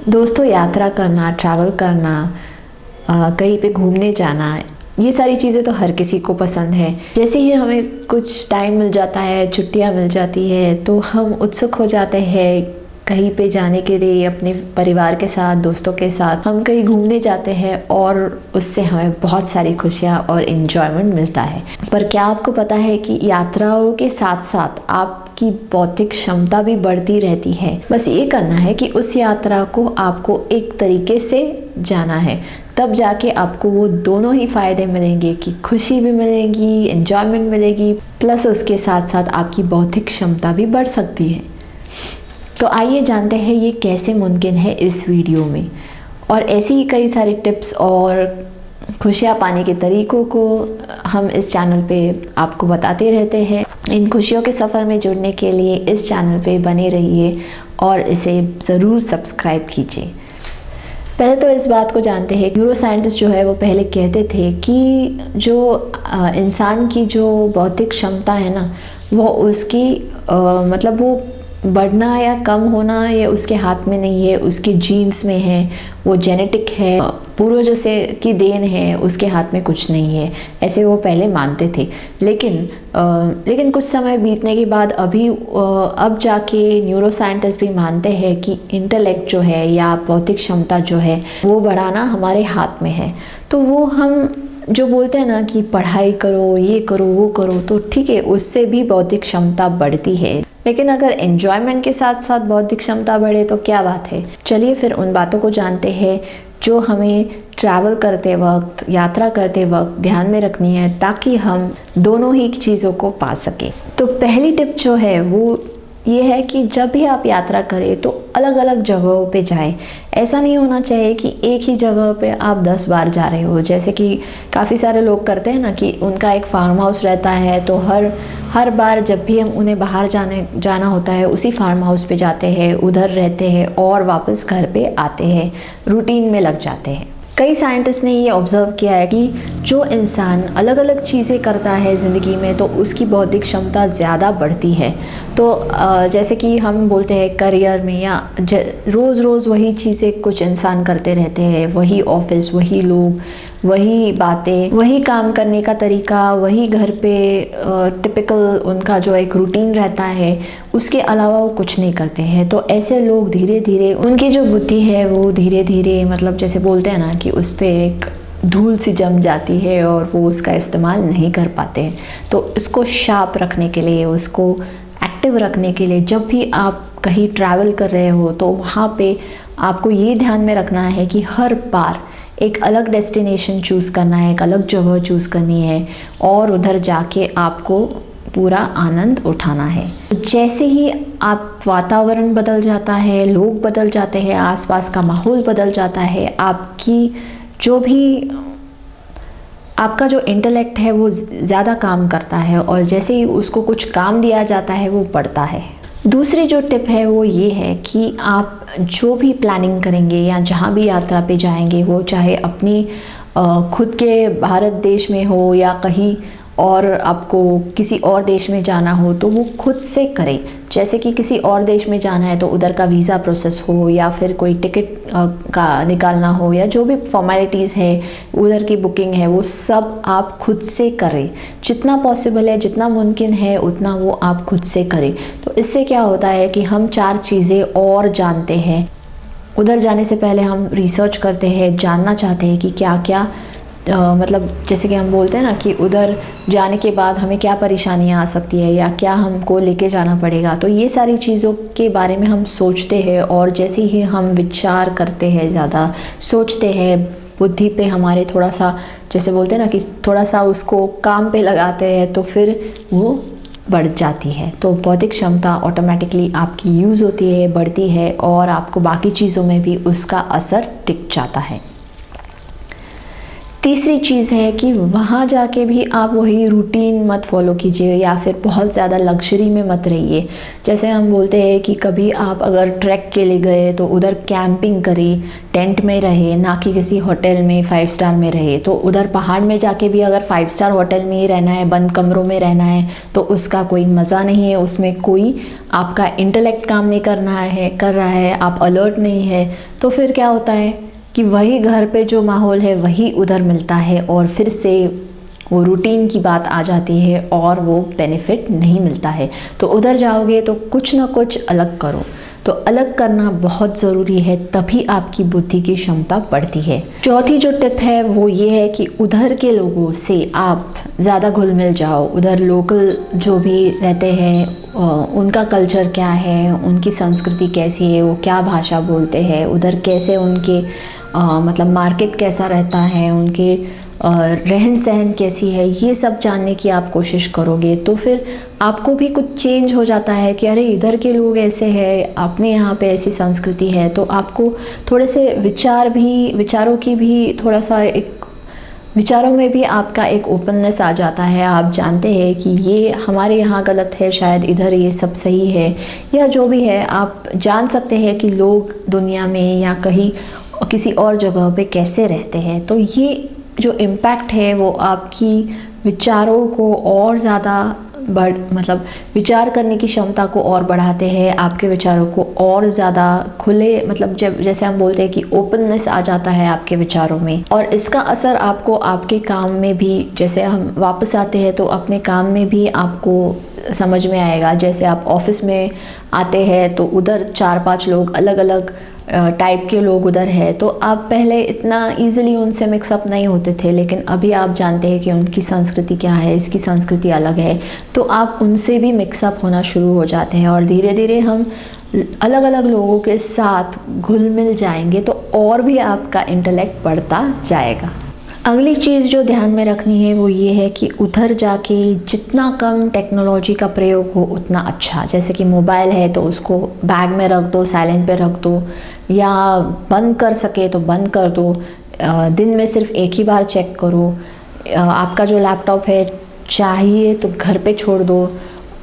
दोस्तों, यात्रा करना, ट्रैवल करना, कहीं पे घूमने जाना, ये सारी चीज़ें तो हर किसी को पसंद है। जैसे ही हमें कुछ टाइम मिल जाता है, छुट्टियां मिल जाती है, तो हम उत्सुक हो जाते हैं कहीं पे जाने के लिए। अपने परिवार के साथ, दोस्तों के साथ हम कहीं घूमने जाते हैं और उससे हमें बहुत सारी खुशियाँ और इन्जॉयमेंट मिलता है। पर क्या आपको पता है कि यात्राओं के साथ साथ आपकी बौद्धिक क्षमता भी बढ़ती रहती है। बस ये करना है कि उस यात्रा को आपको एक तरीके से जाना है, तब जाके आपको वो दोनों ही फ़ायदे मिलेंगे कि खुशी भी मिलेगी, एन्जॉयमेंट मिलेगी, प्लस उसके साथ साथ आपकी बौद्धिक क्षमता भी बढ़ सकती है। तो आइए जानते हैं ये कैसे मुमकिन है इस वीडियो में। और ऐसी ही कई सारी टिप्स और खुशियाँ पाने के तरीक़ों को हम इस चैनल पे आपको बताते रहते हैं। इन खुशियों के सफ़र में जुड़ने के लिए इस चैनल पे बने रहिए और इसे ज़रूर सब्सक्राइब कीजिए। पहले तो इस बात को जानते हैं, न्यूरो साइंटिस्ट जो है वो पहले कहते थे कि जो इंसान की जो बौद्धिक क्षमता है ना, वो उसकी मतलब वो बढ़ना या कम होना ये उसके हाथ में नहीं है, उसके जीन्स में है, वो जेनेटिक है, पूर्वजों से की देन है, उसके हाथ में कुछ नहीं है, ऐसे वो पहले मानते थे। लेकिन कुछ समय बीतने के बाद अब जाके न्यूरो साइंटिस्ट भी मानते हैं कि इंटेलेक्ट जो है या बौद्धिक क्षमता जो है वो बढ़ाना हमारे हाथ में है। तो वो हम जो बोलते हैं ना कि पढ़ाई करो, ये करो, वो करो, तो ठीक है, उससे भी बौद्धिक क्षमता बढ़ती है। लेकिन अगर एन्जॉयमेंट के साथ साथ बौद्धिक क्षमता बढ़े तो क्या बात है। चलिए फिर उन बातों को जानते हैं जो हमें ट्रैवल करते वक्त, यात्रा करते वक्त ध्यान में रखनी है, ताकि हम दोनों ही चीज़ों को पा सकें। तो पहली टिप जो है वो ये है कि जब भी आप यात्रा करें तो अलग अलग जगहों पे जाएं। ऐसा नहीं होना चाहिए कि एक ही जगह पे आप 10 बार जा रहे हो। जैसे कि काफ़ी सारे लोग करते हैं ना कि उनका एक फार्म हाउस रहता है, तो हर बार जब भी हम उन्हें बाहर जाना होता है उसी फार्म हाउस पे जाते हैं, उधर रहते हैं और वापस घर पे आते हैं, रूटीन में लग जाते हैं। कई साइंटिस्ट ने ये ऑब्ज़र्व किया है कि जो इंसान अलग अलग चीज़ें करता है ज़िंदगी में तो उसकी बौद्धिक क्षमता ज़्यादा बढ़ती है। तो जैसे कि हम बोलते हैं करियर में या रोज़ रोज़ वही चीज़ें कुछ इंसान करते रहते हैं, वही ऑफिस, वही लोग, वही बातें, वही काम करने का तरीका, वही घर पे टिपिकल उनका जो एक रूटीन रहता है, उसके अलावा वो कुछ नहीं करते हैं। तो ऐसे लोग धीरे धीरे उनकी जो बुद्धि है वो धीरे धीरे, मतलब जैसे बोलते हैं ना कि उस पर एक धूल सी जम जाती है और वो उसका इस्तेमाल नहीं कर पाते हैं। तो उसको शार्प रखने के लिए, उसको एक्टिव रखने के लिए, जब भी आप कहीं ट्रैवल कर रहे हो तो वहाँ पे आपको ये ध्यान में रखना है कि हर बार एक अलग डेस्टिनेशन चूज़ करना है, एक अलग जगह चूज़ करनी है और उधर जाके आपको पूरा आनंद उठाना है। जैसे ही आप वातावरण बदल जाता है, लोग बदल जाते हैं, आसपास का माहौल बदल जाता है, आपका जो इंटेलेक्ट है वो ज़्यादा काम करता है और जैसे ही उसको कुछ काम दिया जाता है वो बढ़ता है। दूसरी जो टिप है वो ये है कि आप जो भी प्लानिंग करेंगे या जहाँ भी यात्रा पे जाएंगे, वो चाहे अपनी खुद के भारत देश में हो या कहीं और आपको किसी और देश में जाना हो, तो वो खुद से करें। जैसे कि किसी और देश में जाना है तो उधर का वीज़ा प्रोसेस हो या फिर कोई टिकट का निकालना हो या जो भी फॉर्मेलिटीज़ है, उधर की बुकिंग है, वो सब आप खुद से करें। जितना पॉसिबल है, जितना मुमकिन है, उतना वो आप खुद से करें। तो इससे क्या होता है कि हम 4 चीज़ें और जानते हैं। उधर जाने से पहले हम रिसर्च करते हैं, जानना चाहते हैं कि क्या क्या मतलब जैसे कि हम बोलते हैं ना कि उधर जाने के बाद हमें क्या परेशानियाँ आ सकती है या क्या हमको लेके जाना पड़ेगा। तो ये सारी चीज़ों के बारे में हम सोचते हैं और जैसे ही हम विचार करते हैं, ज़्यादा सोचते हैं, बुद्धि पे हमारे थोड़ा सा, जैसे बोलते हैं ना कि थोड़ा सा उसको काम पे लगाते हैं, तो फिर वो बढ़ जाती है। तो बौद्धिक क्षमता ऑटोमेटिकली आपकी यूज़ होती है, बढ़ती है और आपको बाकी चीज़ों में भी उसका असर दिख जाता है। तीसरी चीज़ है कि वहाँ जाके भी आप वही रूटीन मत फॉलो कीजिए या फिर बहुत ज़्यादा लग्जरी में मत रहिए। जैसे हम बोलते हैं कि कभी आप अगर ट्रैक के लिए गए तो उधर कैंपिंग करें, टेंट में रहे, ना कि किसी होटल में 5 स्टार में रहे। तो उधर पहाड़ में जाके भी अगर 5 स्टार होटल में ही रहना है, बंद कमरों में रहना है, तो उसका कोई मज़ा नहीं है। उसमें कोई आपका इंटेलेक्ट काम नहीं कर रहा है, आप अलर्ट नहीं है। तो फिर क्या होता है कि वही घर पे जो माहौल है वही उधर मिलता है और फिर से वो रूटीन की बात आ जाती है और वो बेनिफिट नहीं मिलता है। तो उधर जाओगे तो कुछ ना कुछ अलग करो। तो अलग करना बहुत ज़रूरी है, तभी आपकी बुद्धि की क्षमता बढ़ती है। चौथी जो टिप है वो ये है कि उधर के लोगों से आप ज़्यादा घुल मिल जाओ। उधर लोकल जो भी रहते हैं उनका कल्चर क्या है, उनकी संस्कृति कैसी है, वो क्या भाषा बोलते हैं, उधर कैसे उनके मतलब मार्केट कैसा रहता है, उनके रहन सहन कैसी है, ये सब जानने की आप कोशिश करोगे तो फिर आपको भी कुछ चेंज हो जाता है कि अरे इधर के लोग ऐसे हैं, अपने यहाँ पे ऐसी संस्कृति है। तो आपको थोड़े से विचारों की भी थोड़ा सा एक विचारों में भी आपका एक ओपननेस आ जाता है। आप जानते हैं कि ये हमारे यहाँ गलत है, शायद इधर ये सब सही है, या जो भी है आप जान सकते हैं कि लोग दुनिया में या कहीं किसी और जगह पे कैसे रहते हैं। तो ये जो इम्पैक्ट है वो आपकी विचारों को और ज़्यादा मतलब विचार करने की क्षमता को और बढ़ाते हैं, आपके विचारों को और ज़्यादा खुले मतलब जैसे हम बोलते हैं कि ओपननेस आ जाता है आपके विचारों में। और इसका असर आपको आपके काम में भी, जैसे हम वापस आते हैं तो अपने काम में भी आपको समझ में आएगा। जैसे आप ऑफिस में आते हैं तो उधर 4-5 लोग अलग अलग टाइप के लोग उधर है, तो आप पहले इतना इजीली उनसे मिक्सअप नहीं होते थे, लेकिन अभी आप जानते हैं कि उनकी संस्कृति क्या है, इसकी संस्कृति अलग है, तो आप उनसे भी मिक्सअप होना शुरू हो जाते हैं और धीरे धीरे हम अलग अलग लोगों के साथ घुल मिल जाएंगे तो और भी आपका इंटेलेक्ट बढ़ता जाएगा। अगली चीज़ जो ध्यान में रखनी है वो ये है कि उधर जाके जितना कम टेक्नोलॉजी का प्रयोग हो उतना अच्छा। जैसे कि मोबाइल है तो उसको बैग में रख दो, साइलेंट पे रख दो, या बंद कर सके तो बंद कर दो। दिन में सिर्फ एक ही बार चेक करो। आपका जो लैपटॉप है चाहिए तो घर पे छोड़ दो।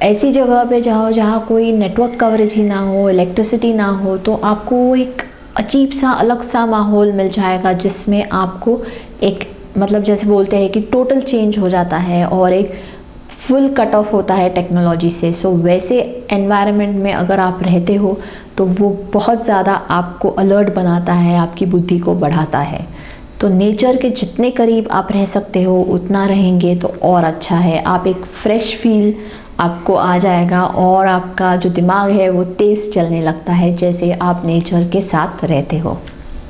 ऐसी जगह पे जाओ जहाँ कोई नेटवर्क कवरेज ही ना हो, इलेक्ट्रिसिटी ना हो, तो आपको एक अजीब सा अलग सा माहौल मिल जाएगा जिसमें आपको एक मतलब जैसे बोलते हैं कि टोटल चेंज हो जाता है और एक फुल कट ऑफ होता है टेक्नोलॉजी से। सो वैसे एनवायरनमेंट में अगर आप रहते हो तो वो बहुत ज़्यादा आपको अलर्ट बनाता है, आपकी बुद्धि को बढ़ाता है। तो नेचर के जितने करीब आप रह सकते हो उतना रहेंगे तो और अच्छा है। आप एक फ्रेश फील आपको आ जाएगा और आपका जो दिमाग है वो तेज़ चलने लगता है जैसे आप नेचर के साथ रहते हो।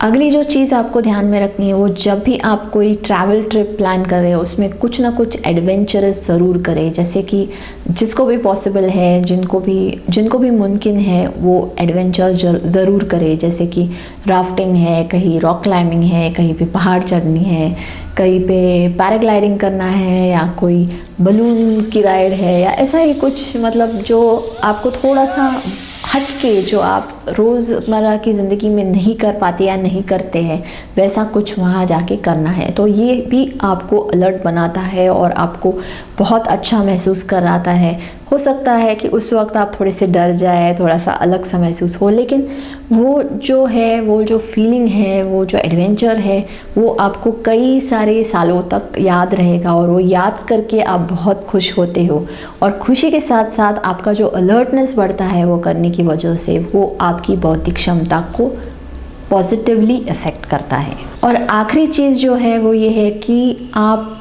अगली जो चीज़ आपको ध्यान में रखनी है वो जब भी आप कोई ट्रैवल ट्रिप प्लान कर रहे हो उसमें कुछ ना कुछ एडवेंचरस ज़रूर करें। जैसे कि जिसको भी पॉसिबल है, जिनको भी मुमकिन है वो एडवेंचर ज़रूर करें। जैसे कि राफ्टिंग है, कहीं रॉक क्लाइंबिंग है, कहीं पे पहाड़ चढ़नी है, कहीं पे पैराग्लाइडिंग करना है, या कोई बलून की राइड है, या ऐसा ही कुछ मतलब जो आपको थोड़ा सा हट के जो आप रोज़मर्रा की ज़िंदगी में नहीं कर पाते या नहीं करते हैं वैसा कुछ वहाँ जाके करना है। तो ये भी आपको अलर्ट बनाता है और आपको बहुत अच्छा महसूस कराता है। हो सकता है कि उस वक्त आप थोड़े से डर जाए, थोड़ा सा अलग सा महसूस हो, लेकिन वो जो है, वो जो फीलिंग है, वो जो एडवेंचर है वो आपको कई सारे सालों तक याद रहेगा और वो याद करके आप बहुत खुश होते हो। और खुशी के साथ साथ आपका जो अलर्टनेस बढ़ता है वो करने की वजह से वो आपकी बौद्धिक क्षमता को पॉजिटिवली इफ़ेक्ट करता है। और आखिरी चीज़ जो है वो ये है कि आप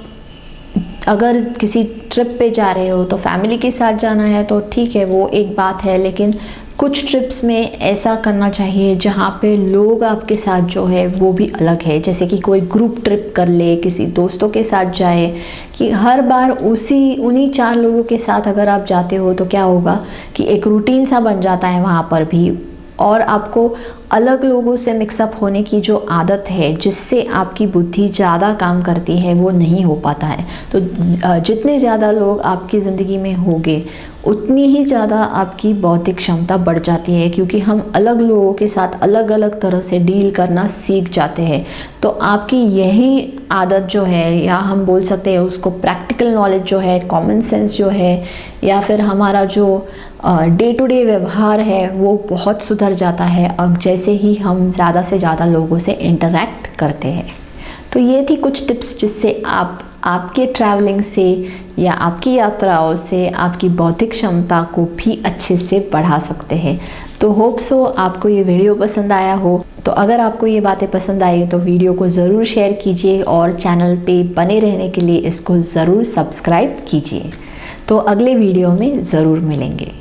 अगर किसी ट्रिप पे जा रहे हो तो फैमिली के साथ जाना है तो ठीक है, वो एक बात है, लेकिन कुछ ट्रिप्स में ऐसा करना चाहिए जहाँ पे लोग आपके साथ जो है वो भी अलग है। जैसे कि कोई ग्रुप ट्रिप कर ले, किसी दोस्तों के साथ जाए, कि हर बार उन्हीं 4 लोगों के साथ अगर आप जाते हो तो क्या होगा कि एक रूटीन सा बन जाता है वहाँ पर भी, और आपको अलग लोगों से मिक्सअप होने की जो आदत है जिससे आपकी बुद्धि ज़्यादा काम करती है वो नहीं हो पाता है। तो जितने ज़्यादा लोग आपकी ज़िंदगी में होंगे उतनी ही ज़्यादा आपकी बौद्धिक क्षमता बढ़ जाती है, क्योंकि हम अलग लोगों के साथ अलग अलग तरह से डील करना सीख जाते हैं। तो आपकी यही आदत जो है, या हम बोल सकते हैं उसको प्रैक्टिकल नॉलेज जो है, कॉमन सेंस जो है, या फिर हमारा जो डे टू डे व्यवहार है वो बहुत सुधर जाता है अब जैसे ही हम ज़्यादा से ज़्यादा लोगों से इंटरेक्ट करते हैं। तो ये थी कुछ टिप्स जिससे आप आपके ट्रैवलिंग से या आपकी यात्राओं से आपकी बौद्धिक क्षमता को भी अच्छे से बढ़ा सकते हैं। तो होप सो आपको ये वीडियो पसंद आया हो। तो अगर आपको ये बातें पसंद आई तो वीडियो को ज़रूर शेयर कीजिए और चैनल पे बने रहने के लिए इसको ज़रूर सब्सक्राइब कीजिए। तो अगले वीडियो में ज़रूर मिलेंगे।